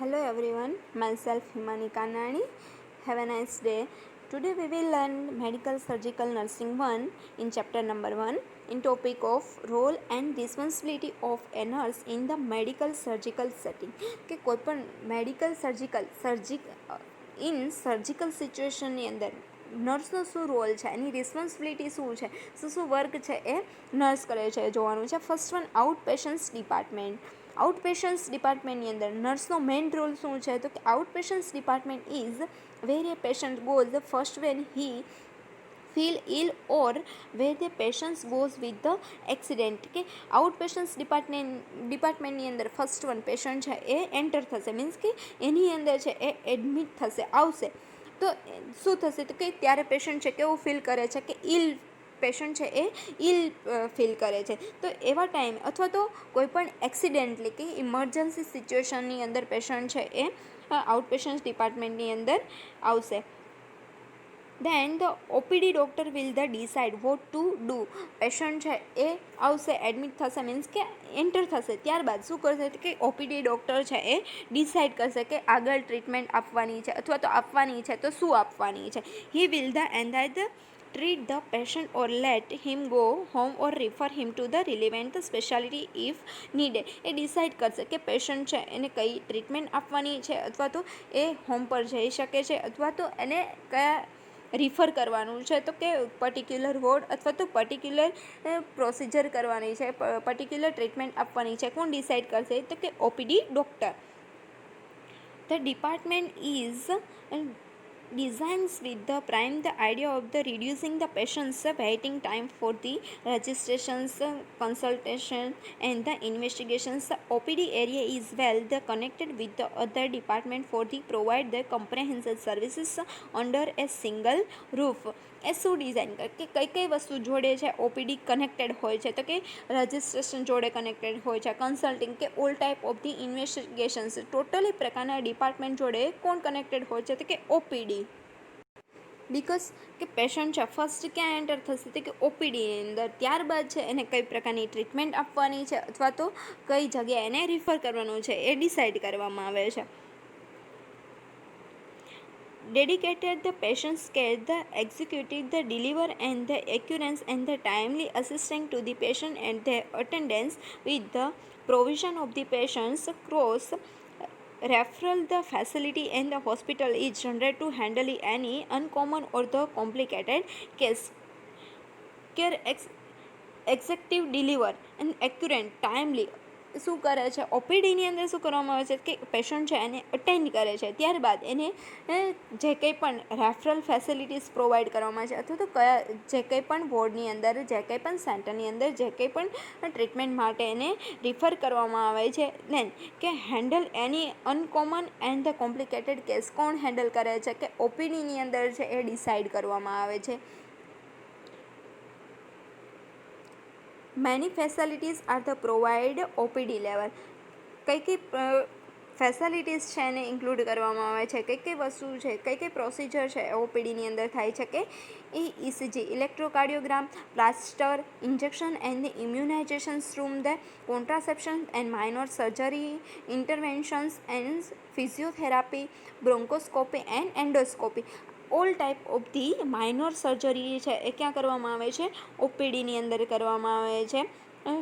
Hello everyone, myself Himani Kanani. Have a nice day. Today we will learn Medical Surgical Nursing 1 in chapter number 1 in topic of role and responsibility of a nurse in the medical surgical setting. કે કોઈ પણ medical in surgical સિચ્યુએશનની અંદર નર્સનો શું role છે, એની responsibility શું છે, શું work છે એ નર્સ કરે છે જોવાનું છે. First one, out patients department. Out patients ડિપાર્ટમેન્ટની અંદર નર્સનો મેઇન રોલ શું છે, તો કે out patients department is where a patient goes first when he feel ill or where the patients goes with the accident. કે આઉટ પેશન્ટ્સ ડિપાર્ટમેન્ટની અંદર ફર્સ્ટ વન પેશન્ટ છે એ એન્ટર થશે, મીન્સ કે એની અંદર છે એ એડમિટ થશે, આવશે. તો શું થશે, તો કે ત્યારે પેશન્ટ છે કેવું ફીલ કરે છે કે ઇલ પેશન્ટ છે એ ઇલ ફીલ કરે છે. તો એવા ટાઈમ અથવા તો કોઈ પણ એક્સિડેન્ટલી કે ઇમરજન્સી સિચ્યુએશનની અંદર પેશન્ટ છે એ આઉટ પેશન્ટ ડિપાર્ટમેન્ટની અંદર આવશે. Then the OPD doctor will the decide what to do. Patient છે એ આવશે, એડમિટ થશે, મીન્સ કે એન્ટર થશે. ત્યારબાદ શું કરશે કે ઓપીડી ડૉક્ટર છે એ ડિસાઇડ કરશે કે આગળ ટ્રીટમેન્ટ આપવાની છે અથવા તો આપવાની છે તો શું આપવાની છે. He will the and treat the patient or let him go home or refer him to the relevant specialty if needed. A decide કરશે કે પેશન્ટ છે એને કઈ ટ્રીટમેન્ટ આપવાની છે અથવા તો એ હોમ પર જઈ શકે છે અથવા તો એને કયા રિફર કરવાનું છે, તો કે પર્ટિક્યુલર વોર્ડ અથવા તો પર્ટિક્યુલર પ્રોસિજર કરવાની છે, પર્ટિક્યુલર ટ્રીટમેન્ટ આપવાની છે. કોણ ડિસાઇડ કરશે, તો કે OPD doctor. The department is designs with the prime the idea of the reducing the patient's waiting time for the registrations, consultation and the investigations. The OPD area is well the connected with the other department for the provide the comprehensive services under a single roof. એ શું design કરે કે કઈ કઈ વસ્તુ જોડે છે OPD connected હોય છે, તો કે રજિસ્ટ્રેશન જોડે કનેક્ટેડ હોય છે, કન્સલ્ટિંગ કે all type of the investigations, totally પ્રકારના ડિપાર્ટમેન્ટ જોડે કોણ કનેક્ટેડ હોય છે, તો કે ઓપીડી. બિકોઝ કે પેશન્ટ છે ફર્સ્ટ ક્યાં એન્ટર થશે, તો કે ઓપીડીની અંદર. ત્યારબાદ છે એને કઈ પ્રકારની ટ્રીટમેન્ટ આપવાની છે અથવા તો કઈ જગ્યાએ એને રિફર કરવાનું છે એ ડિસાઇડ કરવામાં આવે છે. Dedicated the patient's care, the executive, the deliver and the accurate and the timely assisting to the patient and their attendance with the provision of the patient's cross referral the facility and the hospital is generated to handle any uncommon or the complicated case. Care executive deliver and accurate timely શું કરે છે, ઓપીડીની અંદર શું કરવામાં આવે છે કે patient છે એને અટેન્ડ કરે છે. ત્યારબાદ એને જે કંઈ પણ રેફરલ ફેસિલિટીઝ પ્રોવાઈડ કરવામાં આવે છે અથવા તો કયા જે કંઈ પણ વોર્ડની અંદર, જે કંઈ પણ સેન્ટરની અંદર જે કંઈ પણ ટ્રીટમેન્ટ માટે એને રિફર કરવામાં આવે છે. દેન કે handle any uncommon and the complicated case કોણ હેન્ડલ કરે છે, કે ઓપીડીની અંદર છે એ ડિસાઇડ કરવામાં આવે છે. Many facilities are the provide OPD level. કઈ ફેસિલિટીઝ છે એને ઇન્ક્લુડ કરવામાં આવે છે, કઈ વસ્તુ છે, કઈ પ્રોસિજર છે ઓપીડીની અંદર થાય છે, કે એ ECG, electrocardiogram, plaster, injection and immunisations room, the contraception and minor surgery, interventions and physiotherapy, bronchoscopy and endoscopy. All type of the minor surgery છે એ ક્યાં કરવામાં આવે છે, ઓપીડીની અંદર કરવામાં આવે છે.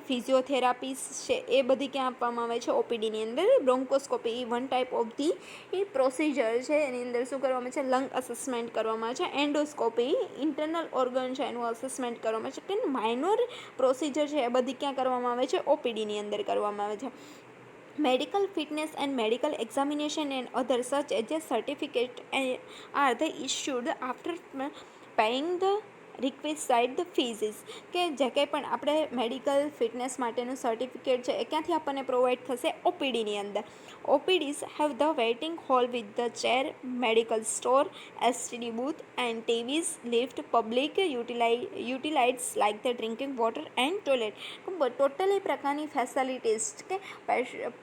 ફિઝિયોથેરાપીસ છે એ બધી ક્યાં આપવામાં આવે છે, ઓપીડીની અંદર. બ્રોન્કોસ્કોપી એ one type of the A procedure છે, એની અંદર શું કરવામાં આવે છે, લંગ અસેસમેન્ટ કરવામાં આવે છે. એન્ડોસ્કોપી ઇન્ટરનલ ઓર્ગન છે એનું અસેસમેન્ટ કરવામાં આવે છે. કે માઇનોર પ્રોસિજર છે એ બધી ક્યાં કરવામાં આવે છે, ઓપીડીની અંદર કરવામાં આવે છે. Medical fitness and medical examination and other such as a certificate are the issued after paying the requisite the fees. કે જે કંઈ પણ આપણે મેડિકલ ફિટનેસ માટેનું સર્ટિફિકેટ છે એ ક્યાંથી આપણને પ્રોવાઈડ થશે, ઓપીડીની અંદર. OPDs have the waiting hall with the chair, medical store, STD booth and TVs, lift, public utilities like the drinking water and toilet. Totally પ્રકારની ફેસિલિટીઝ કે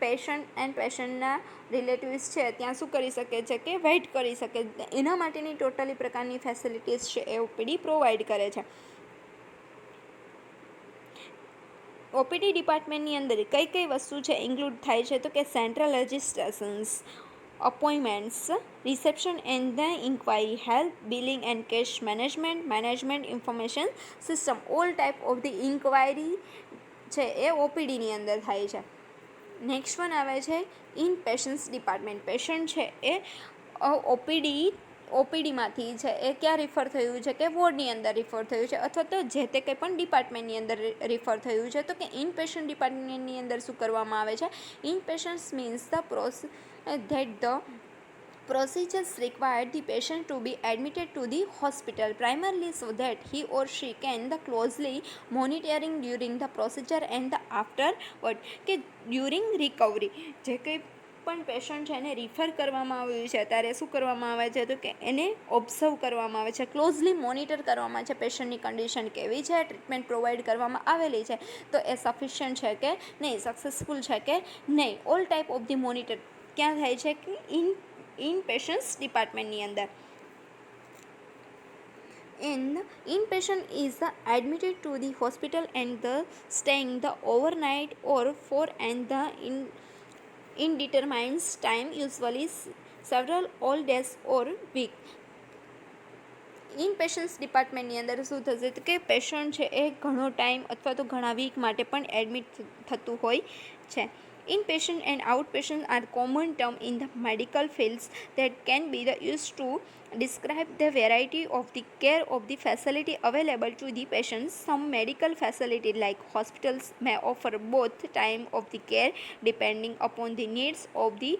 પેશન્ટ એન્ડ પેશન્ટના રિલેટિવ્સ છે ત્યાં શું કરી શકે છે, કે વેઇટ કરી શકે, એના માટેની ટોટલી પ્રકારની ફેસિલિટીઝ છે એ ઓપીડી પ્રોવાઈડ કરે છે. ઓપીડી ડિપાર્ટમેન્ટની અંદર કઈ કઈ વસ્તુ છે ઇન્ક્લુડ થાય છે, તો કે central registrations, appointments, reception and the inquiry, help, billing and cash management information system. all type of the inquiry છે એ ઓપીડીની અંદર થાય છે. નેક્સ્ટ વન આવે છે ઇન પેશન્ટ્સ ડિપાર્ટમેન્ટ. પેશન્ટ છે એ ઓપીડીમાંથી છે એ ક્યાં રિફર થયું છે કે વોર્ડની અંદર રિફર થયું છે અથવા તો જે તે કંઈ પણ ડિપાર્ટમેન્ટની અંદર રિફર થયું છે. તો કે ઇન પેશન્ટ ડિપાર્ટમેન્ટની અંદર શું કરવામાં આવે છે? In patients means the procedures require the patient to be admitted to the hospital primarily so that he or she can the closely monitoring during the procedure and the afterward. કે during recovery જે કંઈ પણ patient છે એને refer કરવામાં આવ્યું છે ત્યારે શું કરવામાં આવે છે? તો કે એને ઓબ્ઝર્વ કરવામાં આવે છે, ક્લોઝલી મોનિટર કરવામાં આવે છે. પેશન્ટની કન્ડિશન કેવી છે, ટ્રીટમેન્ટ પ્રોવાઈડ કરવામાં આવેલી છે તો એ સફિશિયન્ટ છે કે નહીં, સક્સેસફુલ છે કે નહીં. All type of the monitor ક્યાં થાય છે? કે ઇન પેશન્ટ્સ ડિપાર્ટમેન્ટની અંદર. Inpatient is admitted to the hospital and the staying the overnight or for and the indeterminate time, usually several all days or week. ઇનપેશન્ટ્સ ડિપાર્ટમેન્ટની અંદર શું થશે? તો કે પેશન્ટ છે એ ઘણો ટાઈમ અથવા તો ઘણા વીક માટે પણ એડમિટ થતું હોય છે. Inpatient and outpatient are common terms in the medical fields that can be used to describe the variety of the care of the facility available to the patients. Some medical facilities like hospitals may offer both time of the care depending upon the needs of the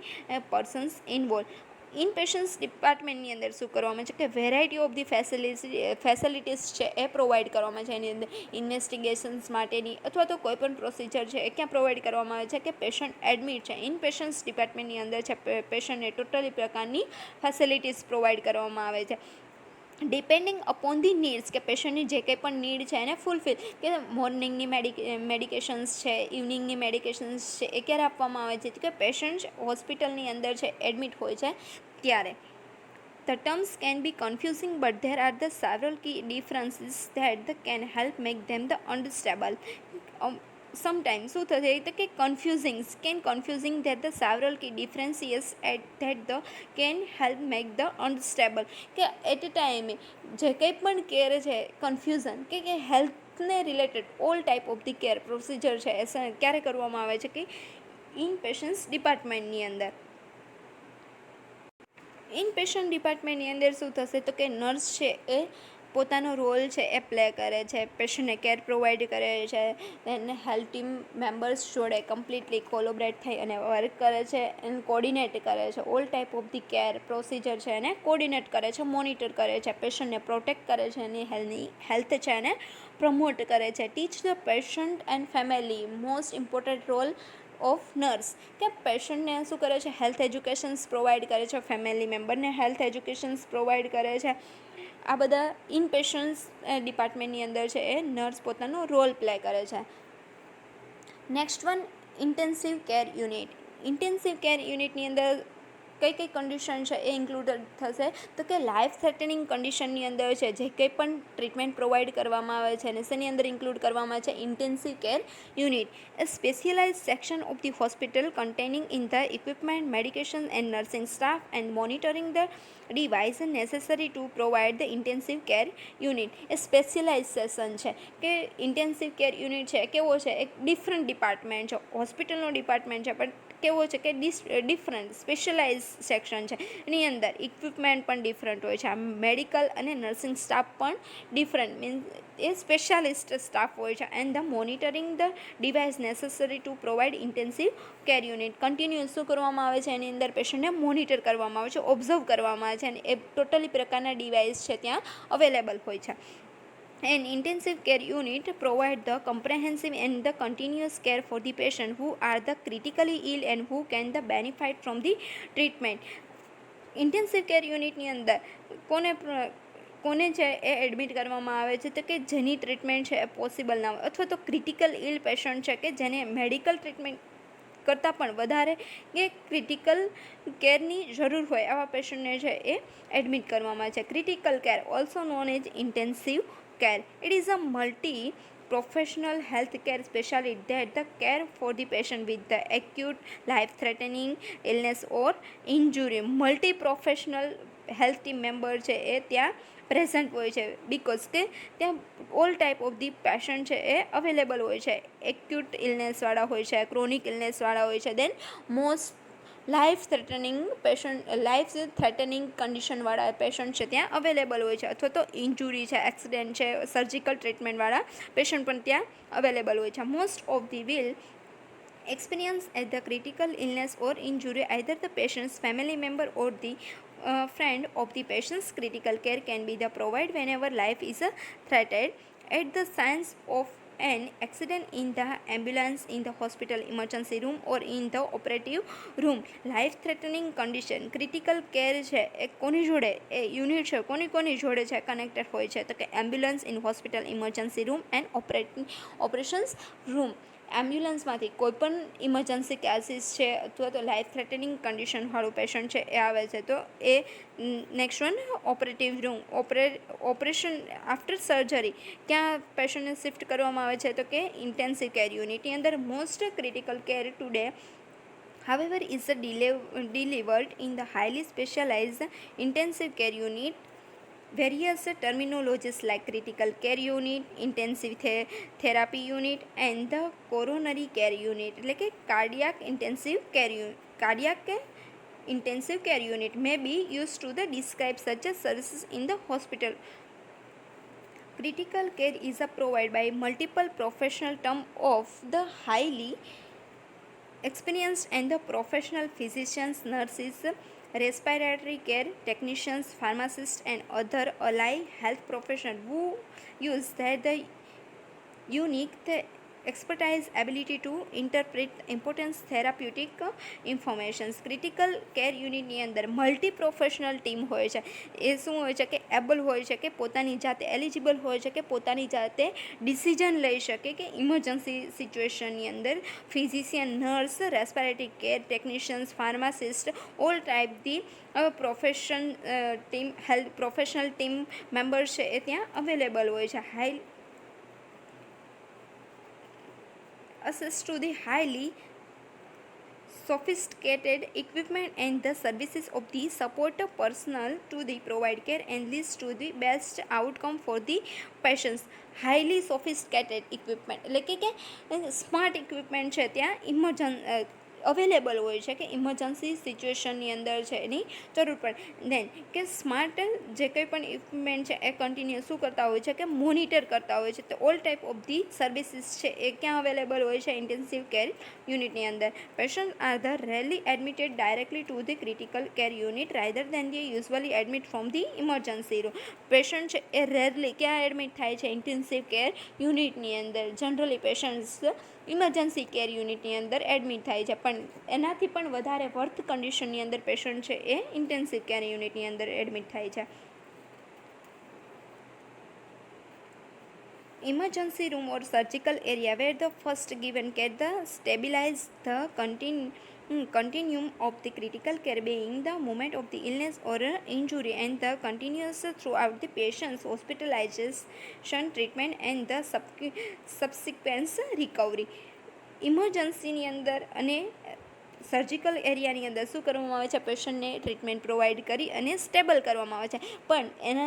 persons involved. ઇનપેશન્ટ્સ ડિપાર્ટમેન્ટની અંદર શું કરવામાં છે કે variety of the facilities છે એ provide કરવામાં છે. એની અંદર ઇન્વેસ્ટિગેશન્સ માટેની અથવા તો કોઈ પણ પ્રોસિજર છે એ ક્યાં પ્રોવાઈડ કરવામાં આવે છે કે પેશન્ટ એડમિટ છે. ઇનપેશન્ટ્સ ડિપાર્ટમેન્ટની અંદર છે પેશન્ટને ટોટલી પ્રકારની ફેસિલિટીઝ પ્રોવાઈડ કરવામાં આવે છે ડિપેન્ડિંગ અપોન ધી નીડ્સ, કે પેશન્ટની જે કંઈ પણ નીડ છે એને ફૂલફિલ, કે મોર્નિંગની મેડિકેશન્સ છે, ઇવનિંગની મેડિકેશન્સ છે એ ક્યારે આપવામાં આવે છે કે પેશન્ટ હોસ્પિટલની અંદર છે એડમિટ હોય છે ત્યારે. The terms can be confusing but there are the several key differences that can help make them the understandable. Sometimes શું થશે તો કે confusing that the several key differences that the can help make the understandable. કે at a ટાઈમે જે કંઈ પણ care છે કન્ફ્યુઝન કે હેલ્થને related all type of the care procedure છે એ ક્યારે કરવામાં આવે છે કે ઇનપેશન્ટ્સ ડિપાર્ટમેન્ટની અંદર. ઇનપેશન્ટ ડિપાર્ટમેન્ટની અંદર શું થશે તો કે નર્સ છે એ પોતાનો રોલ છે એ પ્લે કરે છે, પેશન્ટને કેર પ્રોવાઈડ કરે છે, એને હેલ્થ ટીમ મેમ્બર્સ જોડે કમ્પ્લીટલી કોલોબરેટ થઈ અને વર્ક કરે છે, એને કોર્ડિનેટ કરે છે. All type of the care procedure છે એને કોર્ડિનેટ કરે છે, મોનિટર કરે છે, પેશન્ટને પ્રોટેક્ટ કરે છે, એની હેલ્થ છે એને પ્રમોટ કરે છે. Teach the patient and family most important role of nurse, કે પેશન્ટને શું કરે છે? હેલ્થ એજ્યુકેશન્સ પ્રોવાઈડ કરે છે, ફેમિલી મેમ્બરને હેલ્થ એજ્યુકેશન્સ પ્રોવાઈડ કરે છે. આ બધા ઇનપેશન્ટ્સ ડિપાર્ટમેન્ટની અંદર છે એ નર્સ પોતાનો રોલ પ્લે કરે છે. Next one intensive care unit. Intensive care યુનિટની અંદર કઈ કઈ કન્ડિશન છે એ ઇન્ક્લુડેડ થશે તો કે લાઈફ થ્રેટનિંગ કન્ડિશનની અંદર છે જે કંઈ પણ ટ્રીટમેન્ટ પ્રોવાઈડ કરવામાં આવે છે અને શેની અંદર ઇન્ક્લુડ કરવામાં આવે છે? Intensive care unit, A specialise section of the hospital containing in the equipment, medication and nursing staff and monitoring the device necessary to provide the intensive care unit. A specialisation છે કે intensive care unit છે કેવો છે? એક different department છે, હોસ્પિટલનો department છે પણ કેવો છે કે ડિફરન્ટ સ્પેશિયલાઇઝ સેક્શન છે. એની અંદર ઇક્વિપમેન્ટ પણ ડિફરન્ટ હોય છે, મેડિકલ અને નર્સિંગ સ્ટાફ પણ ડિફરન્ટ મીન્સ એ સ્પેશિયાલિસ્ટ સ્ટાફ હોય છે. And the monitoring the device necessary two provide intensive care unit, continuous શું કરવામાં આવે છે? એની અંદર પેશન્ટને મોનિટર કરવામાં આવે છે, ઓબ્ઝર્વ કરવામાં આવે છે અને એ ટોટલી પ્રકારના ડિવાઇસ છે ત્યાં અવેલેબલ હોય છે. An intensive care unit provides the comprehensive and the continuous care for the patient who are the critically ill and who can the benefit from the treatment. Intensive care યુનિટની અંદર કોને છે એ admit કરવામાં આવે છે તો કે જેની ટ્રીટમેન્ટ છે એ પોસિબલ ના હોય અથવા તો ક્રિટિકલ ઇલ પેશન્ટ છે કે જેને મેડિકલ ટ્રીટમેન્ટ કરતાં પણ વધારે કે ક્રિટિકલ કેરની જરૂર હોય આવા પેશન્ટને છે એ એડમિટ કરવામાં આવે છે. Critical care also known as intensive care. It is a multi professional healthcare specialist that the care for the patient with the acute life-threatening illness or injury. Multi professional health team member છે એ ત્યાં present હોય છે, because કે ત્યાં all type of the patient છે એ available હોય છે. Acute ઇલનેસવાળા હોય છે, ક્રોનિક ઇલનેસવાળા હોય છે, દેન મોસ્ટ લાઈફ થ્રેટનિંગ કન્ડિશનવાળા પેશન્ટ છે ત્યાં અવેલેબલ હોય છે, અથવા તો ઇન્જુરી છે, એક્સિડન્ટ છે, સર્જિકલ ટ્રીટમેન્ટવાળા પેશન્ટ પણ ત્યાં અવેલેબલ હોય છે. Most of the will experience at the critical illness or injury, either the patient's family member or the friend of the patient's critical care can be the provided whenever life is threatened. At the signs of an accident in the ambulance, in the hospital emergency room or in the operative room, life threatening condition, critical care છે એ કોની જોડે એ unit છે કોની જોડે છે connected હોય છે, તો કે ambulance, in hospital emergency room and operations room. એમ્બ્યુલન્સમાંથી કોઈપણ ઇમરજન્સી કેસીસ છે અથવા તો લાઈફ થ્રેટનિંગ કન્ડિશનવાળું પેશન્ટ છે એ આવે છે, તો એ next one operative room, operation after surgery ક્યાં પેશન્ટને શિફ્ટ કરવામાં આવે છે, તો કે ઇન્ટેન્સિવ કેર યુનિટની અંદર. Most critical care today however is delivered in the highly specialized intensive care unit. Various terminologies like critical care unit, intensive therapy unit and the coronary care unit એટલે કે cardiac intensive care unit may be used to describe such as services in the hospital. Critical care is provided by multiple professional term of the highly experienced and the professional physicians, nurses, respiratory care technicians, pharmacists and other allied health professionals who use the unique expertise ability to interpret important therapeutic informations. Critical care યુનિટની અંદર multi professional team હોય છે. એ શું હોય છે કે able હોય છે કે પોતાની જાતે એલિજિબલ હોય છે કે પોતાની જાતે ડિસિઝન લઈ શકે કે ઇમરજન્સી સિચ્યુએશનની અંદર physician, nurse, respiratory care technicians, pharmacist, all type the professional team members છે એ ત્યાં અવેલેબલ હોય છે. Access to the highly sophisticated equipment and the services of the support personnel to the provide care and leads to the best outcome for the patients. Highly sophisticated equipment એટલે કે smart equipment છે ત્યાં available હોય છે કે emergency સિચ્યુએશનની અંદર છે એની જરૂર પડે. દેન કે સ્માર્ટ જે કંઈ પણ ઇક્વિપમેન્ટ છે એ કન્ટિન્યુ શું કરતા હોય છે કે મોનિટર કરતા હોય છે. તો all type of the services છે એ ક્યાં અવેલેબલ હોય છે? ઇન્ટેન્સિવ કેર યુનિટની અંદર. Patient are the rarely admitted directly to the critical care unit rather then the usually admit from the emergency room. Patient છે એ રેરલી ક્યાં એડમિટ થાય છે? ઇન્ટેન્સિવ કેર યુનિટની અંદર. જનરલી પેશન્ટ્સ ઇમરજન્સી કેર યુનિટની અંદર એડમિટ થાય છે, પણ એનાથી પણ વધારે વર્થ કન્ડિશનની અંદર પેશન્ટ છે એ ઇન્ટેન્સિવ કેર યુનિટની અંદર એડમિટ થાય છે. Emergency room or surgical area where the first given care the stabilize the continuum of the critical care being the moment of the illness or injury and the continuous throughout the patient's hospitalization, treatment and the subsequent recovery. ઇમરજન્સીની અંદર અને surgical એરિયાની અંદર શું કરવામાં આવે છે? પેશન્ટને treatment provide કરી અને સ્ટેબલ કરવામાં આવે છે, પણ એના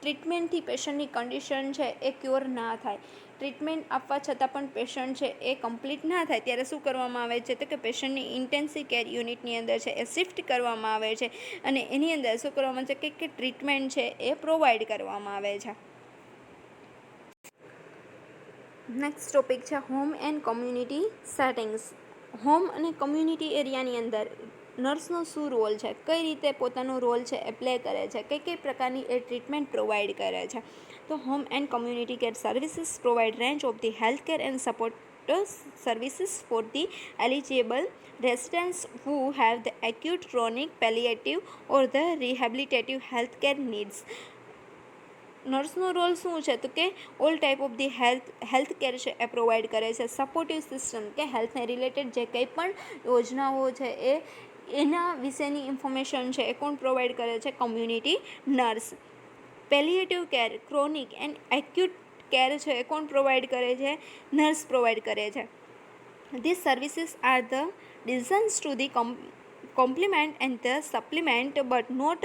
ટ્રીટમેન્ટથી પેશન્ટની કન્ડિશન છે એ ક્યોર ના થાય. ટ્રીટમેન્ટ આપવા છતાં પણ પેશન્ટ છે એ કમ્પ્લીટ ના થાય ત્યારે શું કરવામાં આવે છે? તો કે પેશન્ટની ઇન્ટેન્સિવ કેર યુનિટની અંદર છે એ શિફ્ટ કરવામાં આવે છે અને એની અંદર શું કરવામાં આવે છે કે ટ્રીટમેન્ટ છે એ પ્રોવાઈડ કરવામાં આવે છે. નેક્સ્ટ ટોપિક છે home and community settings. Home અને કોમ્યુનિટી એરિયાની અંદર નર્સનો શું રોલ છે? કઈ રીતે પોતાનો રોલ છે એ પ્લે કરે છે? કઈ પ્રકારની એ ટ્રીટમેન્ટ પ્રોવાઈડ કરે છે? તો home and community care services provide range of the health care and support services for the eligible residents who have the acute, chronic, palliative or the rehabilitative healthcare needs. નર્સનો role શું છે? તો કે all type of the health care છે એ provide કરે છે. Supportive system કે હેલ્થને રિલેટેડ જે કંઈ પણ યોજનાઓ છે એના વિશેની ઇન્ફોર્મેશન છે એ કોણ પ્રોવાઈડ કરે છે? Community nurse. Palliative care, chronic and acute care છે એ કોણ પ્રોવાઈડ કરે છે? નર્સ પ્રોવાઈડ કરે છે. These services are the designed to the complement and the supplement but not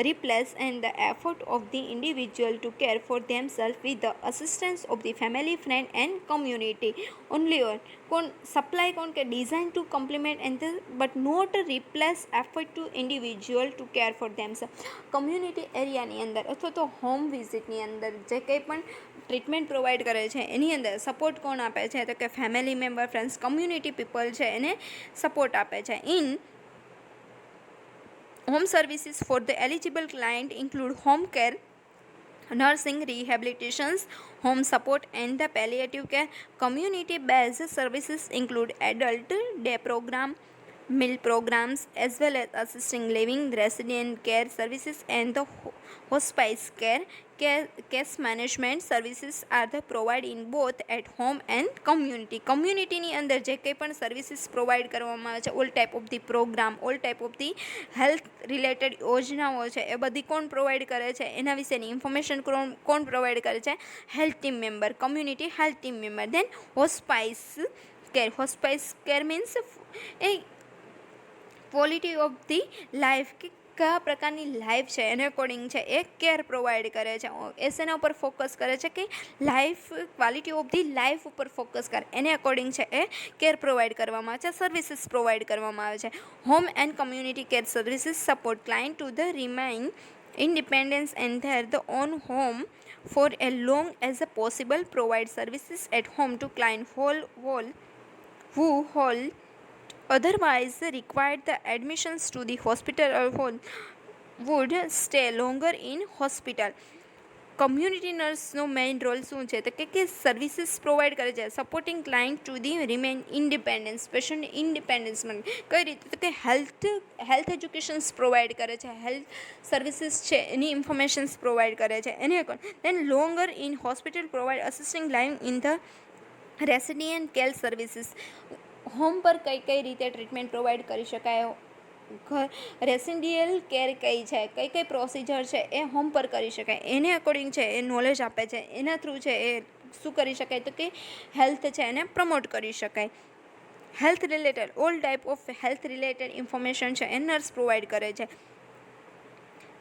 replace and the effort of the individual to care for themselves with the assistance of the family, friend and community. Only one કોણ supply કોણ કે design to complement and but not replace effort to individual to care for themself. Community એરિયાની અંદર અથવા તો home વિઝિટની અંદર જે કંઈ પણ ટ્રીટમેન્ટ પ્રોવાઈડ કરે છે એની અંદર સપોર્ટ કોણ આપે છે? તો કે family member, friends, community people છે એને સપોર્ટ આપે છે. In home services for the eligible client include home care, nursing, rehabilitations, home support and the palliative care. Community based services include adult day program, meal programs as well as assisting living, resident care services and the hospice care. Case management services are the provided in both at home and community. કમ્યુનિટીની અંદર જે કંઈ પણ services provide કરવામાં આવે છે, all type of the program, all type of the health related યોજનાઓ છે એ બધી કોણ પ્રોવાઈડ કરે છે? એના વિશેની ઇન્ફોર્મેશન કોણ પ્રોવાઈડ કરે છે? Health team member, community health team member. Then hospice care. Hospice care means a quality of the life કે કયા પ્રકારની લાઈફ છે એને અકોર્ડિંગ છે એ કેર પ્રોવાઈડ કરે છે. એના ઉપર ફોકસ કરે છે કે life quality of the life ઉપર ફોકસ કરે એને અકોર્ડિંગ છે એ કેર પ્રોવાઈડ કરવામાં આવે છે, સર્વિસીસ પ્રોવાઈડ કરવામાં આવે છે. Home and community care services support client to the remain independence and their the own home for as long as possible. Provide services at home to client who hold otherwise required the admissions to the hospital or would stay longer in hospital. Community નર્સનો main role શું છે? તો કે services provide કરે છે supporting client to the remain independence. Patient independence માટે કઈ રીતે? તો કે હેલ્થ એજ્યુકેશન્સ પ્રોવાઈડ કરે છે, હેલ્થ સર્વિસીસ છે એની ઇન્ફોર્મેશન્સ પ્રોવાઈડ કરે છે એને then longer in hospital provide assisting live in the resident care services. Home પર કઈ રીતે ટ્રીટમેન્ટ પ્રોવાઈડ કરી શકાય, રેસિડેન્શિયલ કેર કઈ છે, કઈ પ્રોસિજર છે એ હોમ પર કરી શકાય એને અકોર્ડિંગ છે એ નોલેજ આપે છે. એના થ્રુ છે એ શું કરી શકાય? તો કે હેલ્થ છે એને પ્રમોટ કરી શકાય. Health related all type of health related information છે એ નર્સ પ્રોવાઈડ કરે છે.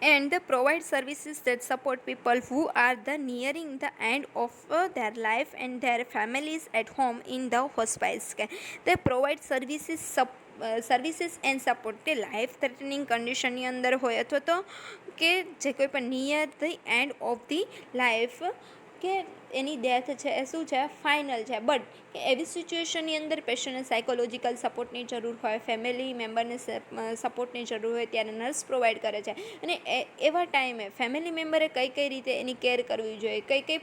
And provide services that support people who are nearing the end of their life and their families at home in the hospice care. They provide services and support તે life threatening કન્ડિશનની અંદર હોય અથવા તો કે જે કોઈ પણ near the end of the life કે એની ડેથ છે એ શું છે? ફાઇનલ છે. બટ એવી સિચ્યુએશનની અંદર પેશન્ટને સાયકોલોજીકલ સપોર્ટની જરૂર હોય, ફેમિલી મેમ્બરને સપોર્ટની જરૂર હોય ત્યારે નર્સ પ્રોવાઈડ કરે છે. અને એવા ટાઈમે ફેમિલી મેમ્બરે કઈ રીતે એની કેર કરવી જોઈએ, કઈ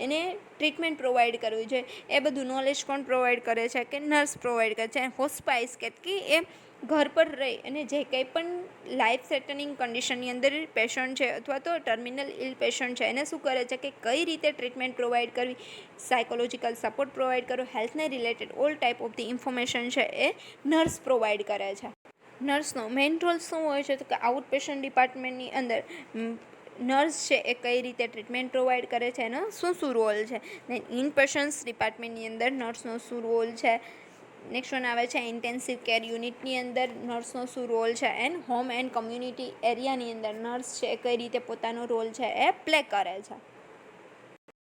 એને ટ્રીટમેન્ટ પ્રોવાઈડ કરવી જોઈએ એ બધું નોલેજ કોણ પ્રોવાઈડ કરે છે? કે નર્સ પ્રોવાઈડ કરે છે. હોસ્પાઇસ કે એ ઘર પર રહી અને જે કંઈ પણ લાઈફ થ્રેટનિંગ કન્ડિશનની અંદર પેશન્ટ છે અથવા તો ટર્મિનલ ઇલ પેશન્ટ છે એને શું કરે છે કે કઈ રીતે ટ્રીટમેન્ટ પ્રોવાઈડ કરવી, સાયકોલોજીકલ સપોર્ટ પ્રોવાઈડ કરવો, હેલ્થને related all type of the information છે એ નર્સ પ્રોવાઈડ કરે છે. નર્સનો મેઇન રોલ શું હોય છે? તો કે આઉટ પેશન્ટ ડિપાર્ટમેન્ટની અંદર નર્સ છે એ કઈ રીતે ટ્રીટમેન્ટ પ્રોવાઈડ કરે છે એનો શું રોલ છે. દેન ઇન પેશન્ટ્સ ડિપાર્ટમેન્ટની અંદર નર્સનો શું રોલ છે. નેક્સ્ટ વન આવે છે ઇન્ટેન્સિવ કેર યુનિટની અંદર નર્સનો શું રોલ છે. એન્ડ હોમ એન્ડ કમ્યુનિટી એરિયાની અંદર નર્સ છે કઈ રીતે પોતાનો રોલ છે એ પ્લે કરે છે.